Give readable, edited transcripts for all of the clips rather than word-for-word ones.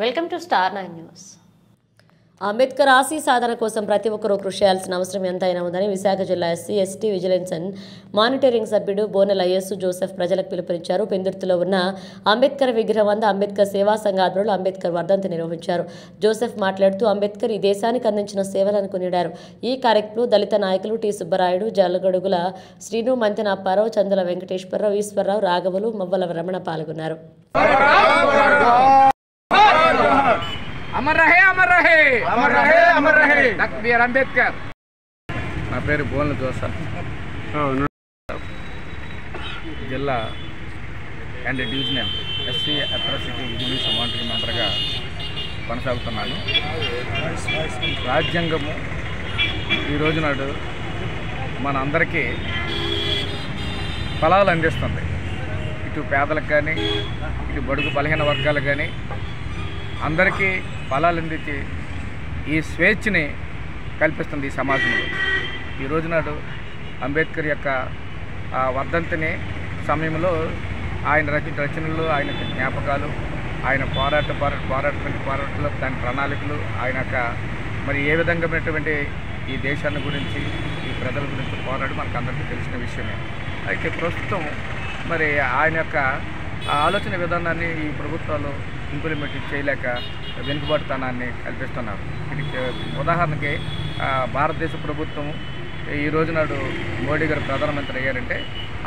Welcome to Star 9 News. Ambedkar ఆశీ సాధన కోసం ప్రతి ఒక్కరూ కృషి చేయాల్సిన అవసరం ఎంతైనా ఉందని విశాఖ జిల్లా SC ST vigilance and monitoring సభ్యుడు బోనెల అయ్యస్సు జోసెఫ్ ప్రజలకు పిలుపునిచ్చారు. పెందుర్తిలో ఉన్న అంబేద్కర్ విగ్రహం వద్ద అంబేద్కర్ సేవా సంఘ ఆధ్వర్యంలో అంబేద్కర్ వర్ధంతి నిర్వహించారు. జోసెఫ్ మాట్లాడుతూ అంబేద్కర్ ఈ దేశానికి అందించిన సేవలను కొనియాడారు. ఈ కార్యక్రమంలో దళిత నాయకులు టి సుబ్బరాయుడు, జలగడుగుల శ్రీను, మంతెన అప్పారావు, చందుల వెంకటేశ్వరరావు, ఈశ్వరరావు, రాఘవులు, మవ్వల రమణ పాల్గొన్నారు. అమర్ రహే అమర్ రహే అమర్ రహే అమర్ రహే డాక్టర్ బిఆర్ అంబేద్కర్. నా పేరు బోనెల జోసెఫ్, జిల్లా and divisional SC atrocity vigilance monitoring మెంబర్గా కొనసాగుతున్నాను. రాజ్యాంగము ఈరోజు నాడు మన అందరికీ ఫలాలు అందిస్తుంది. ఇటు పేదలకు కానీ, ఇటు బడుగు బలహీన వర్గాలకు కానీ అందరికీ ఫలాలు అందించి ఈ స్వేచ్ఛని కల్పిస్తుంది ఈ సమాజంలో. ఈరోజు నాడు అంబేద్కర్ యొక్క వర్ధంతిని సమయంలో ఆయన రచించిన రచనలు, ఆయన జ్ఞాపకాలు, ఆయన పోరాటంలో దాని ప్రణాళికలు, ఆయన యొక్క మరి ఏ విధంగాటువంటి ఈ దేశాన్ని గురించి, ఈ ప్రజల గురించి పోరాడి మనకు అందరికీ తెలిసిన విషయమే. అయితే ప్రస్తుతం మరి ఆయన యొక్క ఆలోచన విధానాన్ని ఈ ప్రభుత్వాలు ఇంప్లిమెంట్ చేయలేక వెనుకబాటుతనాన్ని కల్పిస్తున్నారు. దీనికి ఉదాహరణకి భారతదేశ ప్రభుత్వం ఈ రోజు నాడు మోడీ గారు ప్రధానమంత్రి అయ్యారంటే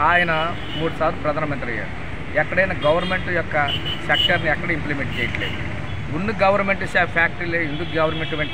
ఆయన 3 సార్లు ప్రధానమంత్రి అయ్యారు. ఎక్కడైనా గవర్నమెంట్ యొక్క సెక్టర్ని ఎక్కడ ఇంప్లిమెంట్ చేయట్లేదు. ఉన్న గవర్నమెంట్ ఫ్యాక్టరీలు, ఎందుకు గవర్నమెంట్ వంటి